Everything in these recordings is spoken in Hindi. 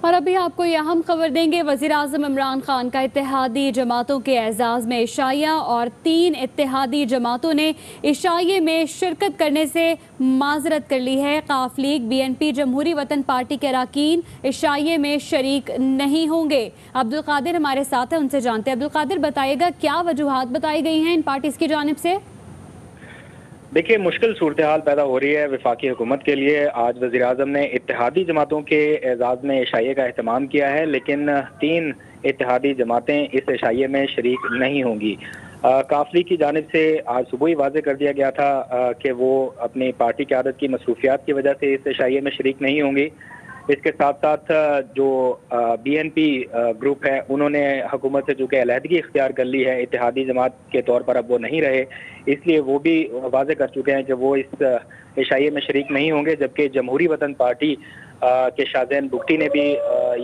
और अभी आपको यह अहम खबर देंगे, वज़ीर-ए-आज़म इमरान खान का इत्तेहादी जमातों के एजाज़ में इशाया और 3 इत्तेहादी जमातों ने इशाये में शिरकत करने से माजरत कर ली है। काफ लीग, BNP, जमहूरी वतन पार्टी के अरकान इशाये में शरीक नहीं होंगे। अब्दुल कादिर हमारे साथ हैं, उनसे जानते हैं। अब्दुल कादिर, बताइएगा क्या वजूहात बताई गई हैं इन पार्टीज की जानिब से? देखिए, मुश्किल सूरत हाल पैदा हो रही है वफाकी हुकूमत के लिए। आज वज़ीर-ए-आज़म ने इत्तेहादी जमातों के एजाज़ में इशाये का एहतमाम किया है, लेकिन 3 इत्तेहादी जमातें इस इशाये में शरीक नहीं होंगी। काफ लीग की जानिब से आज सुबह ही वाज़ेह कर दिया गया था कि वो अपनी पार्टी क़यादत की मसरूफियात की वजह से इस इशाये में शरीक नहीं होंगी। इसके साथ साथ जो BNP ग्रुप है, उन्होंने हुकूमत से चूँकि अलहदगी इख्तियार कर ली है, इत्तेहादी जमात के तौर पर अब वो नहीं रहे, इसलिए वो भी वाज़ेह कर चुके हैं कि वो इस इशाये में शरीक नहीं होंगे। जबकि जमहूरी वतन पार्टी के शाहज़ैन बुगटी ने भी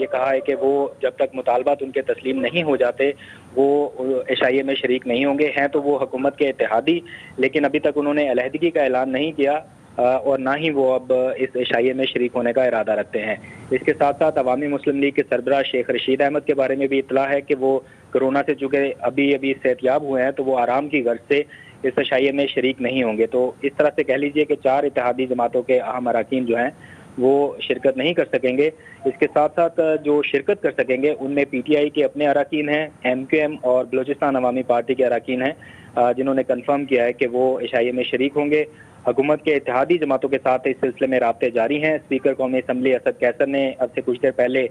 ये कहा है कि वो जब तक मुतालबात उनके तस्लीम नहीं हो जाते, वो इशाये में शरीक नहीं होंगे। हैं तो वो हुकूमत के इत्तेहादी, लेकिन अभी तक उन्होंने अलहदगी का ऐलान नहीं किया और ना ही वो अब इस इशाये में शरीक होने का इरादा रखते हैं। इसके साथ साथ अवामी मुस्लिम लीग के सरबराह शेख रशीद अहमद के बारे में भी इत्तला है कि वो कोरोना से चूँकि अभी सेहतयाब हुए हैं, तो वो आराम की गर्ज से इस इशाये में शरीक नहीं होंगे। तो इस तरह से कह लीजिए कि 4 इत्तेहादी जमातों के अहम अरकान जो हैं वो शिरकत नहीं कर सकेंगे। इसके साथ साथ जो शिरकत कर सकेंगे उनमें PTI के अपने अरकान हैं, MQM और बलोचिस्तान अवामी पार्टी के अरकान हैं, जिन्होंने कन्फर्म किया है कि वो इशाये में शरीक होंगे। हुकूमत के इत्तेहादी जमातों के साथ इस सिलसिले में राब्ते जारी हैं। स्पीकर कौमी असम्बली असद कैसर ने अब से कुछ देर पहले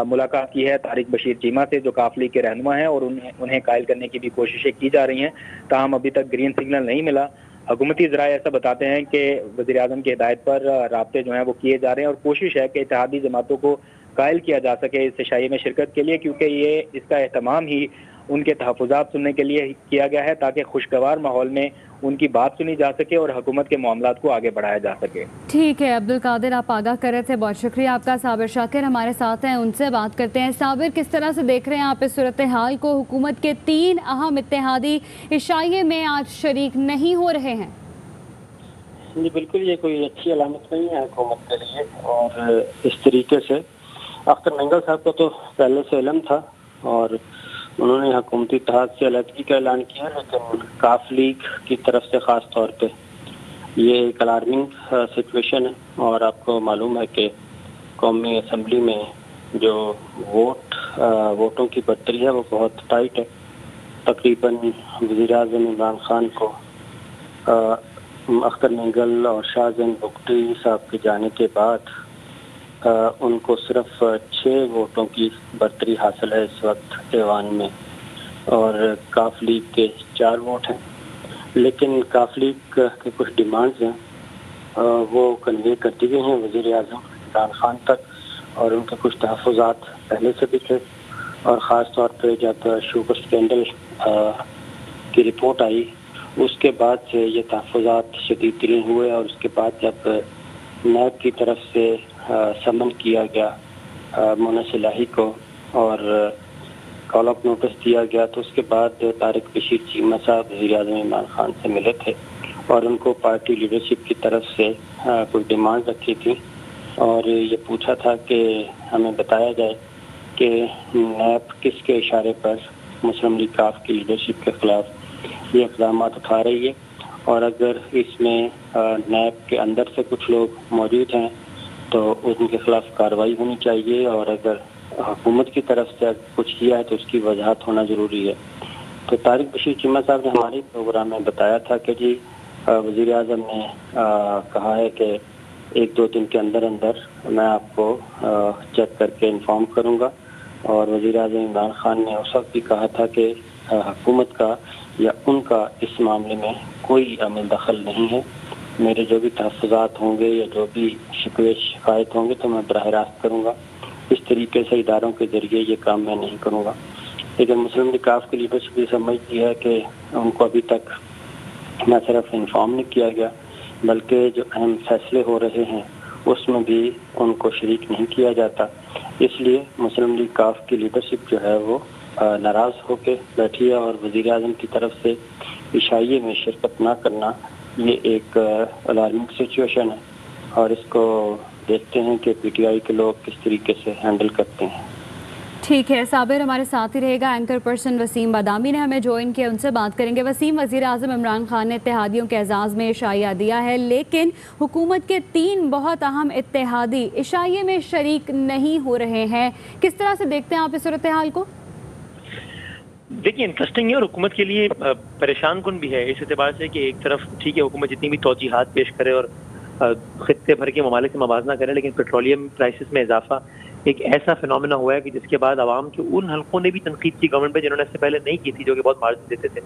मुलाकात की है तारिक बशीर चीमा से, जो काफ लीग के रहनुमा हैं, और उन्हें कायल करने की भी कोशिशें की जा रही हैं, ताहम अभी तक ग्रीन सिग्नल नहीं मिला। हुकूमती ज़राए ऐसा बताते हैं कि वज़ीर-ए-आज़म की हिदायत पर राब्ते जो हैं वो किए जा रहे हैं और कोशिश है कि इत्तेहादी जमातों को कायल किया जा सके इस इशाये में शिरकत के लिए, क्योंकि ये इसका एहतमाम ही उनके तहफ़्फ़ुज़ात सुनने के लिए किया गया है, ताकि खुशगवार माहौल में उनकी बात सुनी जा सके और हुकूमत के मामलात को आगे बढ़ाया जा सके। ठीक है अब्दुल कादिर, आप आगाह कर रहे थे, बहुत शुक्रिया आपका। साबिर शाकिर हमारे साथ हैं, उनसे बात करते हैं। साबिर, किस तरह से देख रहे हैं आप इस सूरत हाल को? हुकूमत के 3 अहम इत्तेहादी इशाये में आज शरीक नहीं हो रहे हैं। जी बिल्कुल, ये कोई अच्छी अलामत नहीं है हुकूमत के लिए। और इस तरीके से अख्तर मेंगल साहब को तो पहले से इल्म था और उन्होंने हुकूमती इत्तेहाद से अलहदगी का ऐलान किया, लेकिन काफ लीग की तरफ से ख़ास तौर पे ये एक अलार्मिंग सिचुएशन है। और आपको मालूम है कि कौमी असम्बली में जो वोटों की बर्तरी है वो बहुत टाइट है। तकरीबन वज़ीर-ए-आज़म इमरान खान को अख्तर मेंगल और शाहज़ैन बुगटी साहब के जाने के बाद उनको सिर्फ 6 वोटों की बर्तरी हासिल है इस वक्त ऐवान में, और काफ लीग के 4 वोट हैं। लेकिन काफ लीग के कुछ डिमांड्स हैं वो कन्वे कर दी गई हैं वज़ीर-ए-आज़म इमरान खान तक, और उनके कुछ तहफ़्फ़ुज़ात पहले से भी थे। और ख़ास तौर पे जब शुगर स्कैंडल की रिपोर्ट आई, उसके बाद से ये तहफ़्फ़ुज़ात शदीद तरीन हुए। और उसके बाद जब नैब की तरफ से समन किया गया मुनस इलाही को और कॉल ऑफ नोटिस दिया गया, तो उसके बाद तारिक बशीर चीमा साहब वज़ीर-ए-आज़म इमरान खान से मिले थे और उनको पार्टी लीडरशिप की तरफ से कुछ डिमांड रखी थी और ये पूछा था कि हमें बताया जाए कि नैब किसके इशारे पर मुस्लिम लीग काफ की लीडरशिप के ख़िलाफ़ ये इक़दाम उठा रही है, और अगर इसमें नैब के अंदर से कुछ लोग मौजूद हैं तो उनके खिलाफ कार्रवाई होनी चाहिए, और अगर हुकूमत की तरफ से कुछ किया है तो उसकी वजाहत होना ज़रूरी है। तो तारिक बशीर चीमा साहब ने हमारे प्रोग्राम में बताया था कि जी वज़ीर-ए-आज़म ने कहा है कि 1-2 दिन के अंदर अंदर मैं आपको चेक करके इन्फॉर्म करूँगा। और वज़ीर-ए-आज़म इमरान खान ने उस वक्त भी कहा था कि हुकूमत का या उनका इस मामले में कोई अमल दखल नहीं है। मेरे जो भी तहफ़्फ़ुज़ात होंगे या जो भी शिकवे शिकायत होंगे तो मैं बराह रास्त करूँगा। इस तरीके से इदारों के ज़रिए ये काम मैं नहीं करूँगा। लेकिन मुस्लिम लीग काफ की लीडरशिप ये समझती है कि उनको अभी तक न सिर्फ इन्फॉर्म नहीं किया गया, बल्कि जो अहम फैसले हो रहे हैं उसमें भी उनको शरीक नहीं किया जाता। इसलिए मुस्लिम लीग काफ की लीडरशिप जो है वो नाराज़ होकर बैठी है और वज़ीर-ए-आज़म की तरफ से इशाये में शिरकत ना करना ये एक अलार्मिंग सिचुएशन है और इसको देखते हैं कि PTI के लोग किस तरीके से हैंडल करते हैं। ठीक है, साबिर हमारे साथ ही रहेगा। एंकर पर्सन वसीम बादामी ने हमें ज्वाइन किया, उनसे बात करेंगे। वसीम, वज़ीर आज़म इमरान खान ने इत्तेहादियों के एजाज़ में इशाया दिया है, लेकिन हुकूमत के 3 बहुत अहम इत्तेहादी इशाये में शरीक नहीं हो रहे हैं। किस तरह से देखते हैं आप इस सूरत हाल को? देखिए, इंटरेस्टिंग है और हुकूमत के लिए परेशान कुन भी है, इस एतबार से कि एक तरफ ठीक है हुकूमत जितनी भी तौजीहात पेश करे और खित्ते भर के ममालिक से मवाजना करे, लेकिन पेट्रोलियम प्राइसेस में इजाफा एक ऐसा फिनोमेना हुआ है कि जिसके बाद आवाम के उन हल्कों ने भी तनकीद की गवर्नमेंट पे जिन्होंने इससे पहले नहीं की थी, जो कि बहुत मार्जिन देते थे।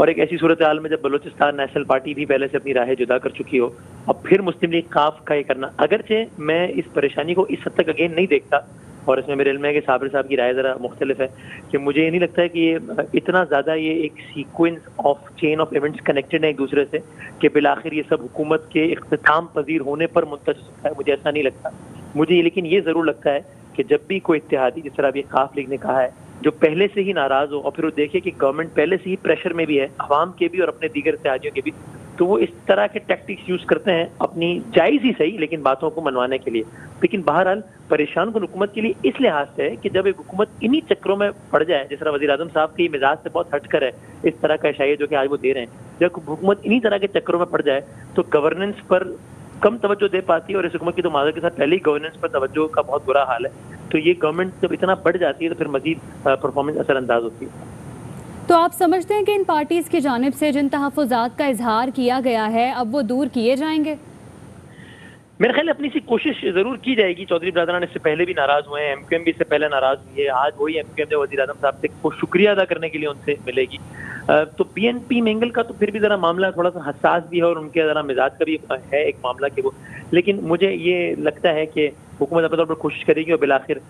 और एक ऐसी सूरत हाल में जब बलूचिस्तान नेशनल पार्टी भी पहले से अपनी राहें जुदा कर चुकी हो, अब फिर मुस्लिम लीग काफ का ये करना, अगरचे मैं इस परेशानी को इस हद तक अगेन नहीं देखता, और इसमें मेरे इल्म है कि साबिर साहब की राय ज़रा मुख्तलिफ है, कि मुझे ये नहीं लगता है कि ये इतना ज़्यादा ये एक sequence of chain of events connected है एक दूसरे से कि बिलाखिर ये सब हुकूमत के इख्तिताम पजीर होने पर मुंतज हो सकता है। मुझे ऐसा नहीं लगता। मुझे लेकिन ये ज़रूर लगता है कि जब भी कोई इत्तेहादी, जिस तरह अभी काफ लीग ने कहा है, जो पहले से ही नाराज़ हो और फिर वो देखे कि गवर्नमेंट पहले से ही प्रेशर में भी है, अवाम के भी और अपने दीगर इत्तेहादियों के भी, तो वो इस तरह के टैक्टिक्स यूज करते हैं अपनी जायज़ ही सही लेकिन बातों को मनवाने के लिए। लेकिन बहरहाल परेशान कुन हुकूमत के लिए इस लिहाज से है कि जब एक हुकूमत इन्हीं चक्रों में पड़ जाए, जिस तरह वज़ीर आज़म साहब के मिजाज से बहुत हटकर है इस तरह का इशाया जो कि आज वो दे रहे हैं, जब हुकूमत इन्हीं तरह के चक्रों में पड़ जाए तो गवर्नेंस पर कम तवज्जो दे पाती है, और इस हुकूमत की तो माजर के साथ पहले ही गवर्नेंस पर तवज्जो का बहुत बुरा हाल है। तो ये गवर्नमेंट जब इतना बढ़ जाती है तो फिर मजीद परफॉर्मेंस असरअंदाज होती है। तो आप समझते हैं कि इन पार्टीज़ की जानिब से जिन तहफ़्फ़ुज़ात का इजहार किया गया है अब वो दूर किए जाएंगे? मेरे ख्याल अपनी सी कोशिश जरूर की जाएगी। चौधरी बरादरान इससे पहले भी नाराज हुए हैं, MQM भी इससे पहले नाराज हुई है, आज वही MQM जो वज़ीर आज़म साहब से को शुक्रिया अदा करने के लिए उनसे मिलेगी। तो BNP मेंगल का तो फिर भी जरा मामला थोड़ा सा हसास भी है और उनके जरा मिजाज का भी है एक मामला कि वो, लेकिन मुझे ये लगता है कि हुकूमत अपने तौर पर कोशिश करेगी और बिलाखिर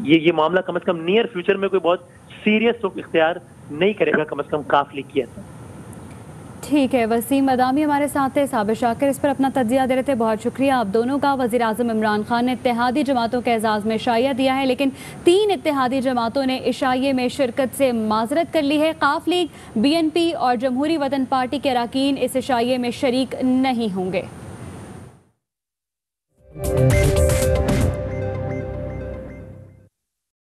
ये मामला कम से कम नियर फ्यूचर में कोई बहुत सीरियस रुख इख्तियार नहीं करेगा, कम से कम काफ लीग किया था। ठीक है, वसीम बादामी हमारे साथ है, साबिर शाकिर इस पर अपना तज्जिया दे रहे थे। बहुत शुक्रिया आप दोनों का। वज़ीर आज़म इमरान खान ने इत्तेहादी जमातों के एजाज़ में इशाया दिया है, लेकिन 3 इत्तेहादी जमातों ने इशाये में शिरकत से माजरत कर ली है। काफ लीग, BNP और जमहूरी वतन पार्टी के अरकान इस इशाये में शरीक नहीं होंगे।